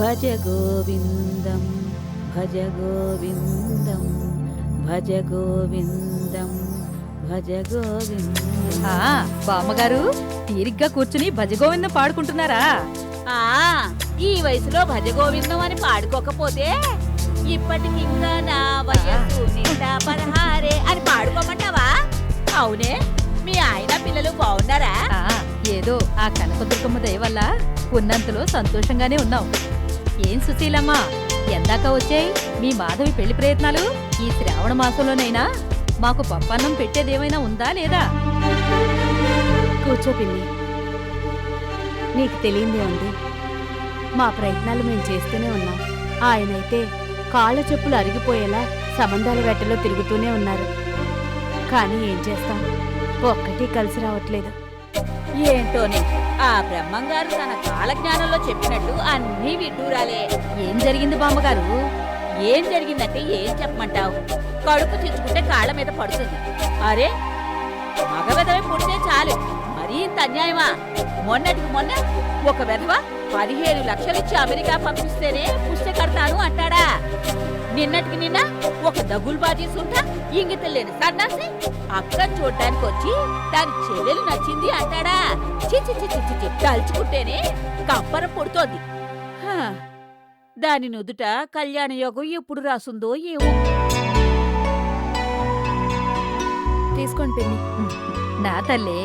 భజ గోవిందం భజ గోవిందం భజ గోవిందం భజ గోవిందం. బామ్మగారు తీరిగ్గా కూర్చుని భజగోవిందం పాడుకుంటున్నారా? ఈ వయసులో భజ గోవిందం అని పాడుకోకపోతే ఇప్పటికింకా నా వయస్సు నిండా 16 అని పాడుకోమంటావా? అవునే, మీ ఆయన పిల్లలు బాగున్నారా? ఏదో ఆ కనకదుర్గమ్మ దయ వల్ల ఉన్నంతలో సంతోషంగానే ఉన్నాం. ఏం సుశీలమ్మ, ఎందాక వచ్చాయి మీ మాధవి పెళ్లి ప్రయత్నాలు? ఈ శ్రావణ మాసంలోనైనా మాకు పప్పన్నం పెట్టేదేమైనా ఉందా లేదా? కూర్చో పిన్ని, నీకు తెలియందే ఉంది. మా ప్రయత్నాలు మేము చేస్తూనే ఉన్నాం. ఆయనైతే కాళ్ళ చెప్పులు అరిగిపోయేలా సంబంధాల వెట్టలో తిరుగుతూనే ఉన్నారు. కానీ ఏం చేస్తాం, ఒక్కటి కలిసి రావట్లేదు. ఏంటోనే, ఆ బ్రహ్మంగారు తన కాలజ్ఞానంలో చెప్పినట్టు అన్నీ విడ్డూరాలే. ఏం జరిగింది బామ్మగారు? ఏం జరిగిందంటే ఏం చెప్పమంటావు? కడుపు తెచ్చుకుంటే కాళ్ళ మీద పడుతుంది. అరే, మగ వెధవే పుడితే చాలు, మరీ ఇంత అన్యాయమా? మొన్నటికి మొన్న ఒక వెధవ 15 లక్షలిచ్చి అమెరికా పంపిస్తేనే పుస్తె కడతాను అంటాడా? నిన్నటికి నిన్న ఒక దగుల్బాజీ సుంఠ ఇంగితం లేని సన్నాసి అక్కని చూడ్డానికి వచ్చి దాని చెల్లెలు నచ్చింది అంటాడా? చిచి చిచి చిచి, తలుచుకుంటేనే కంపరం పుడుతోంది. దాని నుదుట కళ్యాణ యోగం ఎప్పుడు రాసుందో ఏమో. తీసుకోండి పిన్ని. నా తల్లే,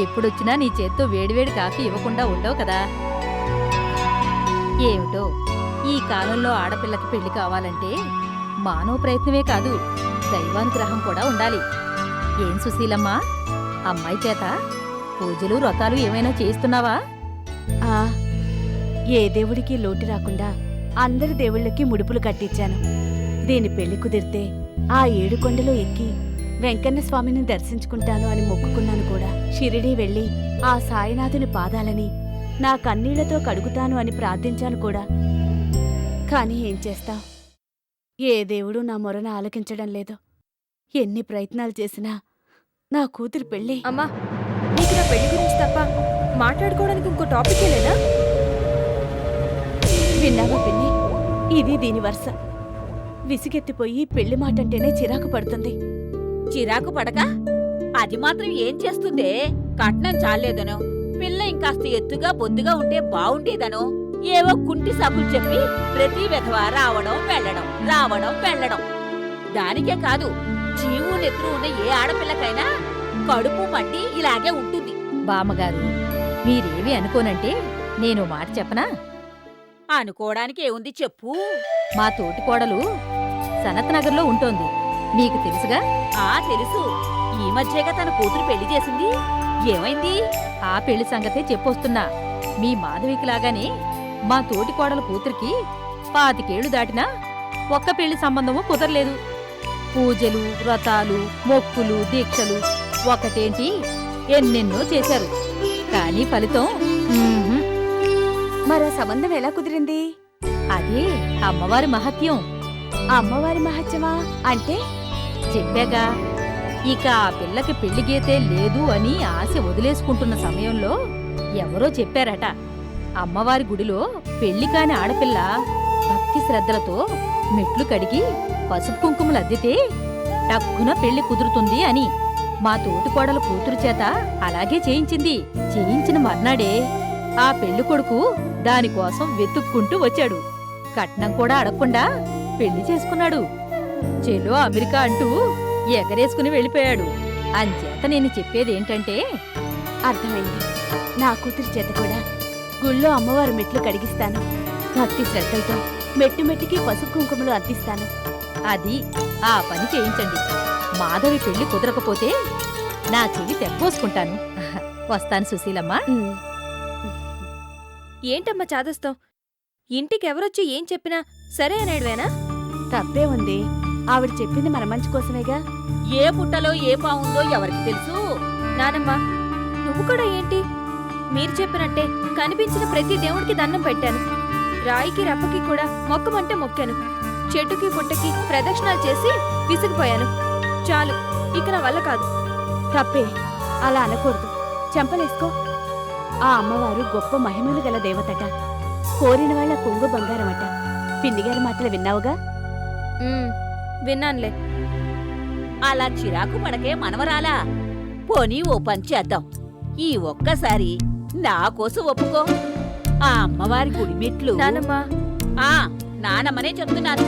ఎప్పుడొచ్చినా నీ చేత్తో వేడివేడి కాఫీ ఇవ్వకుండా ఉండవు కదా. ఏమిటో ఈ కాలంలో ఆడపిల్లకి పెళ్లి కావాలంటే మానవ ప్రయత్నమే కాదు, దైవానుగ్రహం కూడా ఉండాలి. ఏం సుశీలమ్మా, అమ్మాయి చేత పూజలు వ్రతాలు ఏమైనా చేస్తున్నావా? ఏ దేవుడికి లోటు రాకుండా అందరి దేవుళ్ళకి ముడుపులు కట్టించాను. దీని పెళ్లి కుదిరితే ఆ 7 కొండలు ఎక్కి వెంకన్న స్వామిని దర్శించుకుంటాను అని మొక్కుకున్నాను కూడా. షిరిడీ వెళ్లి ఆ సాయినాథుని పాదాలని నా కన్నీళ్లతో కడుగుతాను అని ప్రార్థించాను కూడా. కాని ఏం చేస్తావ్, ఏ దేవుడు నా మొరను ఆలకించడం లేదు. ఎన్ని ప్రయత్నాలు చేసినా నా కూతురు పెళ్ళి. అమ్మా, నీకు నా పెళ్లి గురించి తప్ప మాట్లాడుకోవడానికి ఇంకో టాపికే లేదా? విన్నావా పిన్ని, ఇది దీని వరుస. విసిగెత్తిపోయి పెళ్లి మాటంటేనే చిరాకు పడుతుంది. చిరాకు పడక అది మాత్రం ఏం చేస్తుందే? కట్నం చాలేదనో, పిల్ల ఇంకాస్త ఎత్తుగా బొద్దుగా ఉంటే బావుండేదనో, ఏవో కుంటి సభులు చెప్పి ప్రతి వెధవ రావడం వెళ్ళడం రావడం వెళ్ళడం. దానికే కాదు, చీవు నెత్తురు ఉన్న ఏ ఆడపిల్లకైనా కడుపు మండి ఇలాగే ఉంటుంది. బామ్మగారు, మీరేవి అనుకోనంటే నేను మాట చెప్పనా? అనుకోవడానికి ఏముంది చెప్పు. మా తోటి కోడలు సనత్ నగర్లో ఉంటోంది, నీకు తెలుసుగా? తెలుసు. ఈ మధ్యగా తన కూతురు పెళ్లి చేసింది. ఏమైంది? ఆ పెళ్లి సంగతే చెప్పొస్తున్నా. మీ మాధవికి లాగానే మా తోటి కోడల కూతురికి 25 ఏళ్లు దాటినా ఒక్క పెళ్లి సంబంధము కుదరలేదు. పూజలు వ్రతాలు మొక్కులు దీక్షలు ఒకటేంటి ఎన్నెన్నో చేశారు, కానీ ఫలితం మరో సంబంధం ఎలా కుదిరింది? అదే అమ్మవారి మహత్యం. అమ్మవారి మహత్యమా అంటే? చెప్పాగా, ఇక ఆ పిల్లకి పెళ్లి గీతే లేదు అని ఆశ వదిలేసుకుంటున్న సమయంలో ఎవరో చెప్పారట, అమ్మవారి గుడిలో పెళ్లి కాని ఆడపిల్ల భక్తి శ్రద్ధలతో మెట్లు కడిగి పసుపు కుంకుమలు అద్దితే టక్కున పెళ్లి కుదురుతుంది అని. మా తోటికోడల కూతురు చేత అలాగే చేయించింది. చేయించిన మర్నాడే ఆ పెళ్లి కొడుకు దానికోసం వెతుక్కుంటూ వచ్చాడు. కట్నం కూడా అడగకుండా పెళ్లి చేసుకున్నాడు. చెలో అమెరికా అంటూ ఎగరేసుకుని వెళ్ళిపోయాడు. అంచేత నేను చెప్పేదేంటంటే, అర్థమైంది. నా కూతురి చేత కూడా గుళ్ళో అమ్మవారి మెట్లు కడిగిస్తాను. భక్తి శ్రద్ధలతో మెట్టు మెట్టికి పసుపు కుంకుమలు అద్దిస్తాను. అది ఆ పని చేయించండి. మాధవి పెళ్లి కుదరకపోతే నా చెవి తెగ్గోసుకుంటాను. వస్తాను సుశీలమ్మా. ఏంటమ్మా చాదస్తాం? ఇంటికెవరొచ్చి ఏం చెప్పినా సరే అనేడువేనా? తప్పే ఉంది. ఆవిడ చెప్పింది మన మంచి కోసమేగా. ఏ పుట్టలో ఏ పావుందో ఎవరికి తెలుసు? నానమ్మా, నువ్వు కూడా ఏంటి? మీరు చెప్పినట్టే కనిపించిన ప్రతి దేవుడికి దండం పెట్టాను. రాయికి రప్పకి కూడా మొక్కమంటే మొక్కాను. చెట్టుకి పుట్టకి ప్రదక్షిణాలు చేసి విసిగిపోయాను. చాలు, ఇక నా వల్ల కాదు. తప్పే, అలా అనకూడదు. చెంపలేసుకో. ఆ అమ్మవారు గొప్ప మహిమలు గల దేవతట. కోరిన వాళ్ళ కొంగు బంగారం అట. పిన్నిగారి మాటలు విన్నావుగా? విన్నానులే. అలా చిరాకు పడకే మనవరాలా. పోనీ ఓ పని చేద్దాం. ఈ ఒక్కసారి నా కోసం ఒప్పుకో. ఆ అమ్మవారి గుడి మెట్లు. నానమ్మా, ఆ నానమ్మనే చెప్తున్నాను.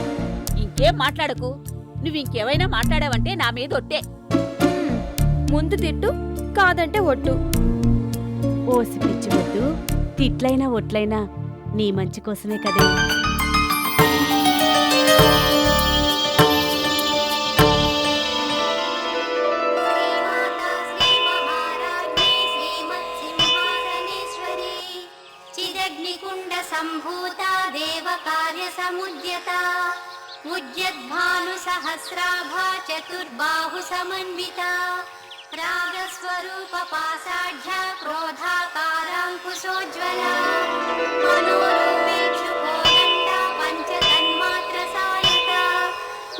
ఇంకేం మాట్లాడకు. నువ్వింకేమైనా మాట్లాడావంటే నా మీద ఒట్టే. ముందు తిట్టు, కాదంటే ఒట్టు. ఓసి పిచ్చి వద్దు. తిట్లైనా ఒట్లైనా నీ మంచి కోసమే కదే. సంభూతా దేవ కార్య సముద్యతా ఉజ్జద్భాను సహస్రాభా చతుర్బాహు సమన్వితా రాగస్వరూప పాసాఢ్య క్రోధాకారాంకుశోజ్వలా మనోరూపేక్షు కోదండ పంచతన్మాత్ర సాయకా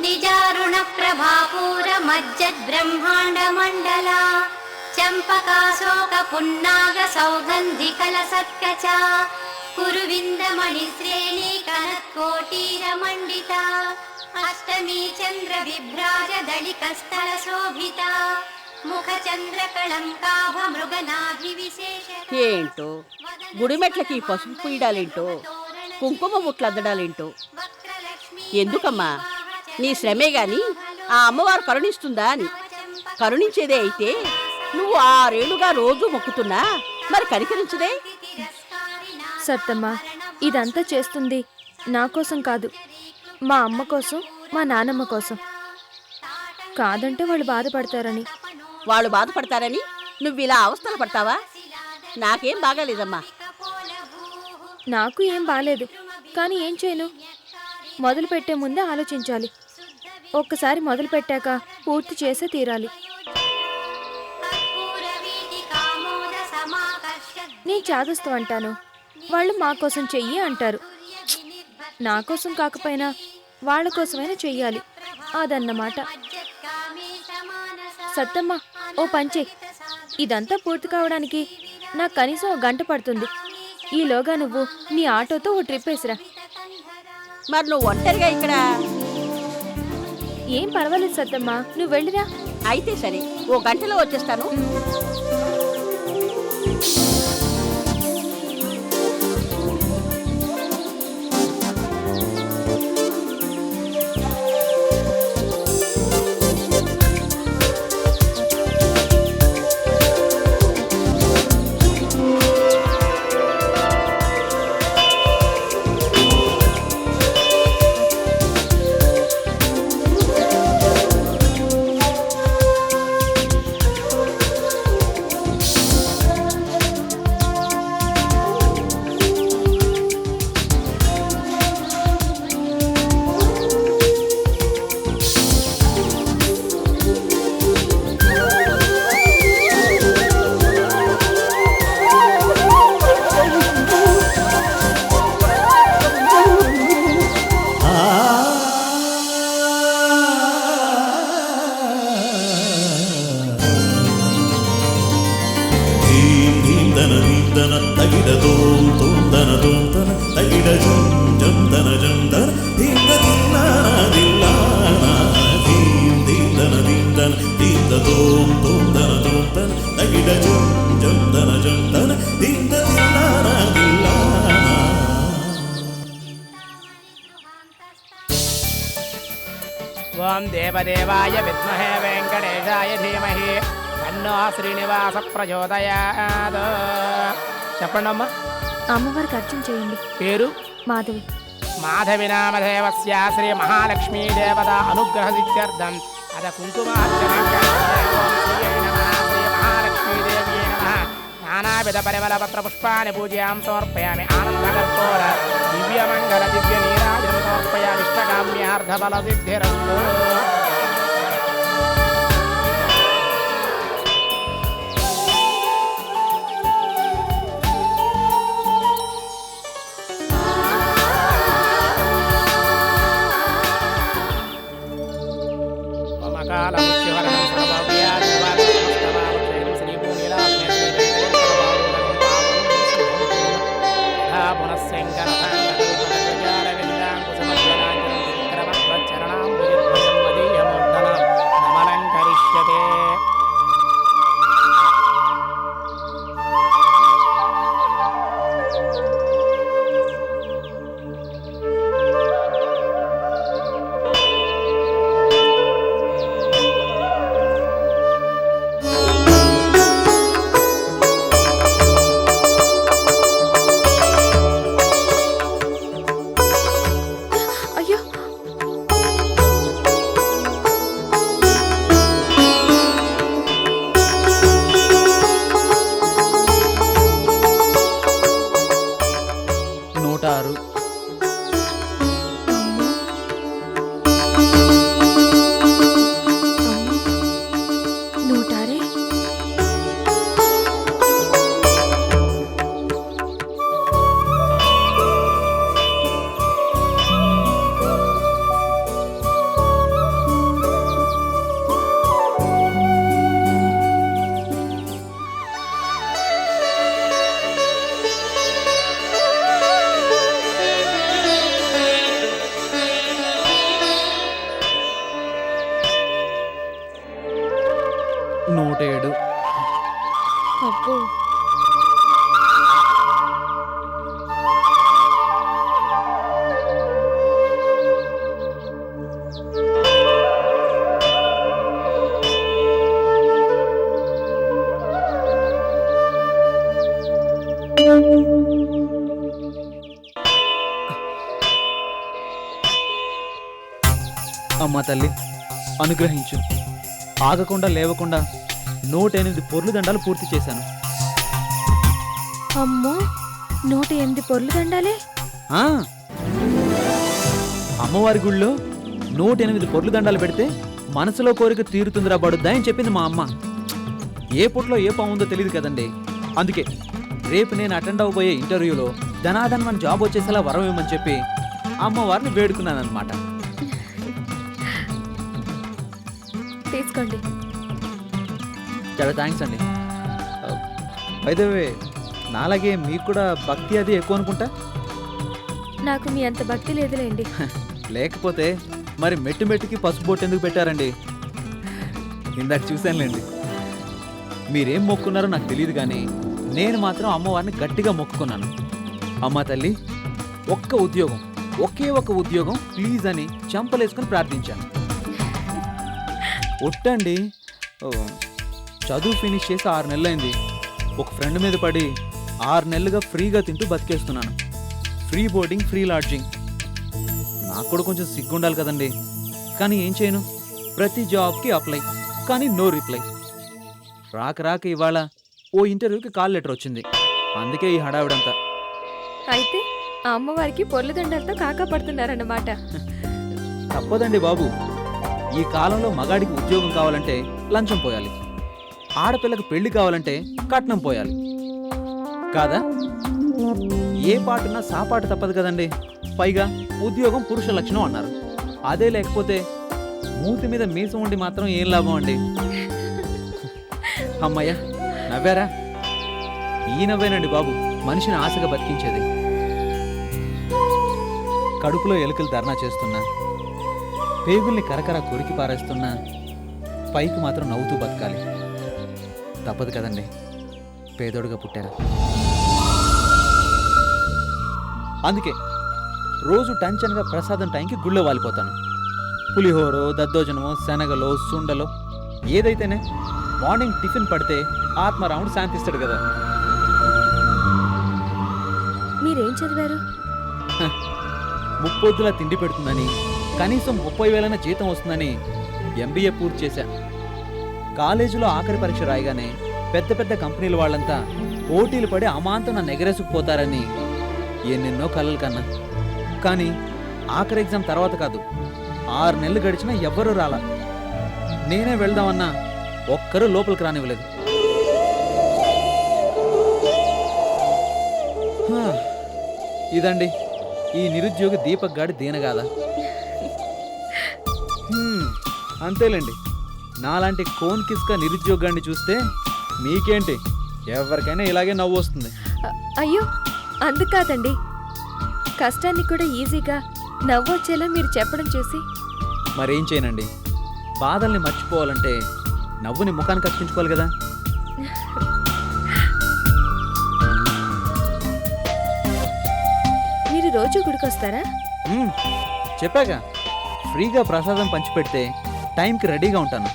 నిజారుణ ప్రభాపూర మజ్జద్ బ్రహ్మాండ మండలా చంపకాశోక పున్నాగ సౌగంధికల సత్కచా కురువిందమణి శ్రేణి కనత్కోటీర మండిత అష్టమీ చంద్ర విభ్రాజ దళిక స్థల శోభిత ముఖ చంద్ర కళంకాభ మృగనాభి విశేష. ఏంటో గుడిమెట్లకి పసుపు పూయడాలేంటో, కుంకుమ ముట్లద్దడాలేంటో. ఎందుకమ్మా నీ శ్రమే గాని ఆ అమ్మవారు కరుణిస్తుందా అని. కరుణించేదే అయితే నువ్వు 6 ఏళ్లుగా రోజు మొక్కుతున్నా మరి కనికరించదే. సత్తమ్మా, ఇదంతా చేస్తుంది నా కోసం కాదు, మా అమ్మ కోసం, మా నానమ్మ కోసం. కాదంటే వాళ్ళు బాధపడతారని. వాళ్ళు బాధపడతారని నువ్విలా అవస్థలు పడతావా? నాకేం బాగాలేదమ్మా. నాకు ఏం బాలేదు, కానీ ఏం చేయను? మొదలు పెట్టే ముందే ఆలోచించాలి. ఒక్కసారి మొదలు పెట్టాక పూర్తి చేసే తీరాలి. నేను చాదస్తూ అంటాను, వాళ్ళు మా కోసం చెయ్యి అంటారు. నా కోసం కాకపోయినా వాళ్ళ కోసమైనా చెయ్యాలి, అదన్నమాట. సత్తమ్మ, ఓ పంచే. ఇదంతా పూర్తి కావడానికి నాకు కనీసం 1 గంట పడుతుంది. ఈలోగా నువ్వు నీ ఆటోతో ఓ ట్రిప్ వేసిరా. మరి నువ్వు ఒంటరిగా ఇక్కడ? ఏం పర్వాలేదు సత్తమ్మ, నువ్వు వెళ్ళిరా. అయితే సరే, ఓ గంటలో వచ్చేస్తాను. ఓం దేవదేవాయ విద్మహే వెంకటేశాయ ధీమహి తన్నో శ్రీనివాస ప్రచోదయాత్. చెప్పండి అమ్మా. అమ్మవారికి అర్చన చేయండి. పేరు? మాధవి. మాధవి నామదేవస్య శ్రీ మహాలక్ష్మీ దేవత అనుగ్రహ సిద్ధ్యర్థం అద కుంకుమార్చన శ్రీ మహాలక్ష్మీదేవ్యై నమః. నానావిధ పరిమళపత్ర పుష్పాన్ని పూజయాం సమర్పయామి. ఆనందకర్పూర దివ్యమంగళ దివ్య నీరాజనం సమర్పయామి. ఇష్టకామ్యార్థఫల సిద్ధిరస్తు. పునఃశంకర 106. అబ్బో, అమ్మా తల్లి అనుగ్రహించు. ఆగకుండా లేవకుండా 108 పొర్లు దండాలు పూర్తి చేశాను. అమ్మో, 108 పొర్లు దండాలే. ఆ, అమ్మవారి గుళ్ళో 108 పొర్లు దండాలు పెడితే మనసులో కోరిక తీరుతుందిరా బడుద్దా అని చెప్పింది మా అమ్మ. ఏ పుట్లో ఏ పాము ఉందో తెలియదు కదండి. అందుకే రేపు నేను అటెండ్ అవ్వబోయే ఇంటర్వ్యూలో ధనాధన్ మన జాబ్ వచ్చేసేలా వరం ఇవ్వమని చెప్పి అమ్మవారిని వేడుకున్నాను అనమాట. తీసుకోండి. చాలా థ్యాంక్స్ అండి. వైదవే నాలాగే మీకు కూడా భక్తి అది ఎక్కువ అనుకుంటా. నాకు మీ అంత భక్తి లేదులేండి. లేకపోతే మరి మెట్టు మెట్టుకి పసుపు బొట్టు ఎందుకు పెట్టారండి? ఇందాక చూశానులేండి. మీరేం మొక్కున్నారో నాకు తెలియదు కానీ నేను మాత్రం అమ్మవారిని గట్టిగా మొక్కుకున్నాను. అమ్మ తల్లి, ఒక్క ఉద్యోగం, ఒకే ఒక ఉద్యోగం ప్లీజ్ అని చంపలేసుకుని ప్రార్థించాను. ఒట్టండి, చదువు ఫినిష్ చేసి 6 నెలలైంది. ఒక ఫ్రెండ్ మీద పడి 6 నెలలుగా ఫ్రీగా తింటూ బతికేస్తున్నాను. Free boarding, free lodging. నాకు కూడా కొంచెం సిగ్గుండాలి కదండి. కానీ ఏం చేయను, ప్రతి జాబ్కి అప్లై, కానీ నో రిప్లై. రాక ఇవాళ ఓ ఇంటర్వ్యూకి కాల్ లెటర్ వచ్చింది. అందుకే ఈ హడావిడంతా. అయితే ఆ అమ్మవారికి పొర్లు దండాలతో కాకా పడుతున్నారన్నమాట. తప్పదండి బాబు. ఈ కాలంలో మగాడికి ఉద్యోగం కావాలంటే లంచం పోయాలి, ఆడపిల్లకు పెళ్లి కావాలంటే కట్నం పోయాలి కాదా? ఏ పాటున్నా సాపాటు తప్పదు కదండి. పైగా ఉద్యోగం పురుష లక్షణం అన్నారు. అదే లేకపోతే మూతి మీద మీసం ఉండి మాత్రం ఏం లాభం అండి? అమ్మయ్య, నవ్వారా? ఈ నవ్వేనండి బాబు మనిషిని ఆశగా బతికించేది. కడుపులో ఎలుకలు ధర్నా చేస్తున్నా, పేగుల్ని కరకర కొరికి పారేస్తున్నా, పైకి మాత్రం నవ్వుతూ బతకాలి. తప్పదు కదండి, పేదోడుగా పుట్టారు. అందుకే రోజు టెన్షన్గా ప్రసాదం టైంకి గుళ్ళో వాలిపోతాను. పులిహోరో, దద్దోజనమో, శనగలో, సుండలో ఏదైతేనే మార్నింగ్ టిఫిన్ పడితే ఆత్మరాముడు శాంతిస్తాడు కదా. మీరేం చదివారు? ముప్పొద్దులా తిండి పెడుతుందని, కనీసం 30,000 జీతం వస్తుందని MBA పూర్తి చేశా. కాలేజీలో ఆఖరి పరీక్ష రాయగానే పెద్ద పెద్ద కంపెనీల వాళ్ళంతా పోటీలు పడి అమాంతం నన్ను ఎగరేసుకుపోతారని ఎన్నెన్నో కలలు కన్నా. కానీ ఆఖరి ఎగ్జామ్ తర్వాత కాదు, 6 నెలలు గడిచినా ఎవ్వరూ రాలా. నేనే వెళ్దామన్నా ఒక్కరూ లోపలికి రానివ్వలేదు. ఇదండి ఈ నిరుద్యోగి దీపక్ గాడి దీనగాథ. అంతేలేండి, నాలాంటి కోన్ కిస్క నిరుద్యోగాన్ని చూస్తే మీకేంటి, ఎవరికైనా ఇలాగే నవ్వు వస్తుంది. అయ్యో, అందుకాదండి, కష్టాన్ని కూడా ఈజీగా నవ్వొచ్చేలా మీరు చెప్పడం చూసి. మరేం చేయనండి, బాధల్ని మర్చిపోవాలంటే నవ్వుని ముఖానికి కప్పించుకోవాలి కదా. మీరు రోజు గుడికొస్తారా? చెప్పాగా, ఫ్రీగా ప్రసాదం పంచిపెడితే టైంకి రెడీగా ఉంటాను.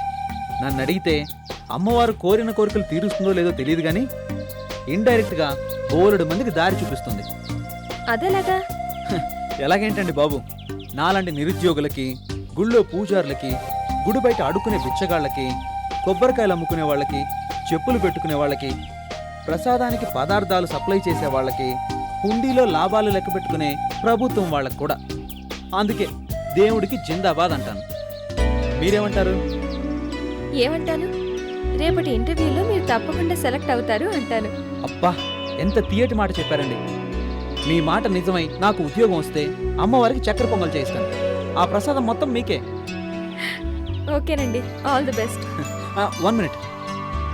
నన్ను అడిగితే అమ్మవారు కోరిన కోరికలు తీరుస్తుందో లేదో తెలియదు కానీ ఇండైరెక్ట్గా బోలెడు మందికి దారి చూపిస్తుంది. అదేలాగా? ఎలాగేంటండి బాబు, నాలాంటి నిరుద్యోగులకి, గుళ్ళో పూజారులకి, గుడి బయట అడుక్కునే బిచ్చగాళ్ళకి, కొబ్బరికాయలు అమ్ముకునే వాళ్ళకి, చెప్పులు పెట్టుకునే వాళ్ళకి, ప్రసాదానికి పదార్థాలు సప్లై చేసే వాళ్ళకి, హుండీలో లాభాలు లెక్క పెట్టుకునే ప్రభుత్వం వాళ్ళకి కూడా. అందుకే దేవుడికి జిందాబాద్ అంటాను. మీరేమంటారు? ఏమంటాను? రేపటి ఇంటర్వ్యూలో మీరు తప్పకుండా సెలెక్ట్ అవుతారు అంటాను. అబ్బా, ఎంత తీయటి మాట చెప్పారండి. మీ మాట నిజమై నాకు ఉద్యోగం వస్తే అమ్మవారికి చక్కెర పొంగల్ చేయిస్తాను. ఆ ప్రసాదం మొత్తం మీకే. ఓకేనండి, ఆల్ ది బెస్ట్. 1 మినిట్.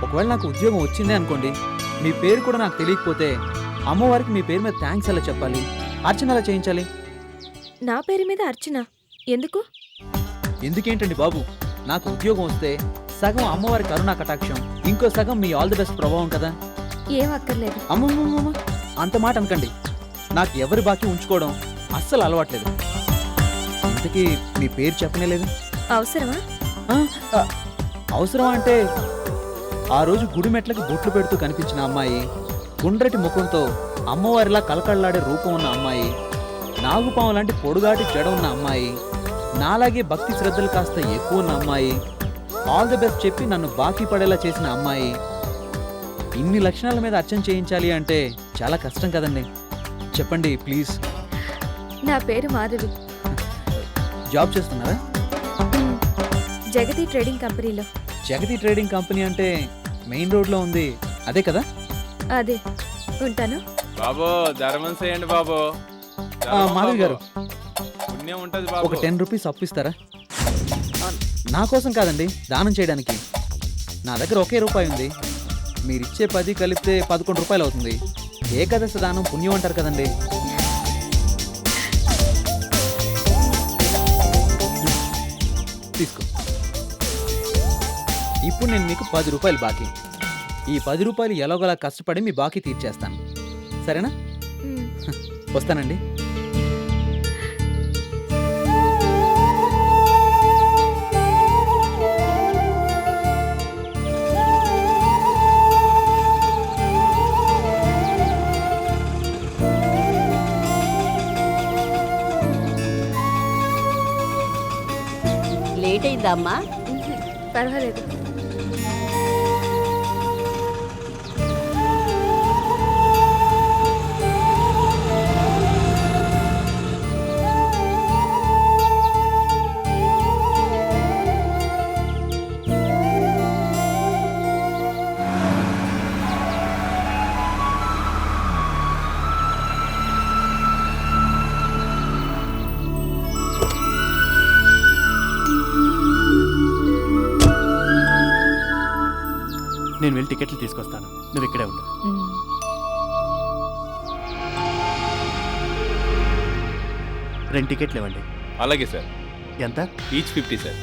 ఒకవేళ నాకు ఉద్యోగం వచ్చిందే అనుకోండి, మీ పేరు కూడా నాకు తెలియకపోతే అమ్మవారికి మీ పేరు మీద థ్యాంక్స్ ఎలా చెప్పాలి, అర్చన ఎలా చేయించాలి? నా పేరు మీద అర్చన ఎందుకు? ఎందుకేంటండి బాబు, నాకు ఉద్యోగం వస్తే సగం అమ్మవారి కరుణా కటాక్షం, ఇంకో సగం మీ ఆల్ ది బెస్ట్ ప్రభావం కదా. ఏం అక్కర్లేదు. అమ్మమ్మమ్మ, అంత మాట అనకండి. నాకు ఎవరి బాకీ ఉంచుకోవడం అస్సలు అలవాట్లేదు. ఇంతకీ మీ పేరు చెప్పనేలేదు. అవసరమా? అవసరం అంటే ఆ రోజు గుడి మెట్లకి బొట్లు పెడుతూ కనిపించిన అమ్మాయి, గుండ్రటి ముఖంతో అమ్మవారిలా కలకళ్ళాడే రూపం ఉన్న అమ్మాయి, నాగుపాము లాంటి పొడుగాటి జడ ఉన్న అమ్మాయి, నాలాగే భక్తి శ్రద్ధలు కాస్త ఎక్కువ ఉన్న అమ్మాయి, ఆల్ ది బెస్ట్ చెప్పి నన్ను బాకీ పడేలా చేసిన అమ్మాయి. ఇన్ని లక్షణాల మీద అర్చన చేయించాలి అంటే చాలా కష్టం కదండి. చెప్పండి ప్లీజ్. నా పేరు మాధవి. జాబ్ చేస్తున్నారా? జగతి ట్రేడింగ్ కంపెనీలో. జగతి ట్రేడింగ్ కంపెనీ అంటే మెయిన్ రోడ్ లో ఉంది, అదే కదా? అదే. ఉంటాను బాబు. ధర్మం చేయండి బాబు. మాధవి గారు, పుణ్యం ఉంటది ఒక బాబు. 10 రూపీస్ అప్పిస్తారా? నా కోసం కాదండి, దానం చేయడానికి. నా దగ్గర ఒకే రూపాయి ఉంది. మీరిచ్చే 10 కలిపితే 11 రూపాయలు అవుతుంది. ఏకాదశి దానం పుణ్యం అంటారు కదండి. తీసుకో. ఇప్పుడు నేను మీకు 10 రూపాయలు బాకీ. ఈ 10 రూపాయలు ఎలాగోలా కష్టపడి మీ బాకీ తీర్చేస్తాను, సరేనా? వస్తానండి. లేట్ అయిందా అమ్మా? పర్వాలేదు. నేను వెళ్ళి టికెట్లు తీసుకొస్తాను, నువ్వు ఇక్కడే ఉండు. రెండు టికెట్లు ఇవ్వండి. అలాగే సార్. ఎంత? Each 50 sir.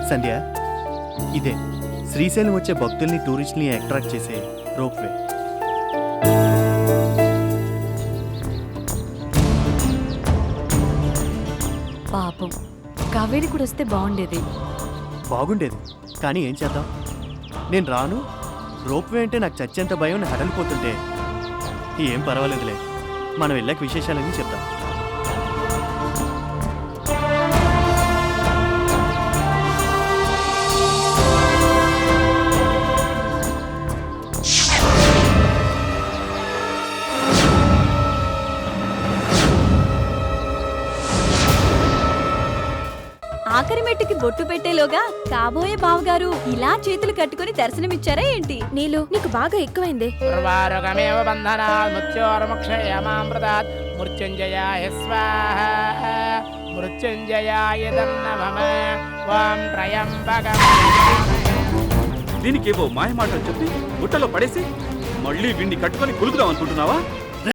సంధ్య, ఇదే శ్రీశైలం వచ్చే భక్తుల్ని, టూరిస్ట్ని అట్రాక్ట్ చేసే రోప్వే. పాపం కావేరి కూడా వస్తే బాగుండేది. బాగుండేది, కానీ ఏం చేద్దాం? నేను రాను. రోప్వే అంటే నాకు చచ్చేంత భయం, హడలిపోతుంటే. ఏం పర్వాలేదులే, మనం వెళ్ళాక విశేషాలన్నీ చెప్తాం. ఆఖరి మెట్టుకి బొట్టు పెట్టేలోగా కాబోయే బావగారు ఇలా చేతులు కట్టుకుని దర్శనమిచ్చారా ఏంటి? నీలు, నీకు బాగా ఎక్కువైందే. ఉర్వారుకమేవ బంధనాత్ మృత్యోర్ముక్షయమామృతాత్ మృత్యుంజయాయ స్వాహ మృత్యుంజయాయ దన్నమః ఓం త్రయంబకం. దీనికేవో మాయమాటలు చెప్పి గుట్టలో పడేసి మళ్ళీ వీణ్ణి కట్టుకొని కులుకుదాం అనుకుంటున్నావా?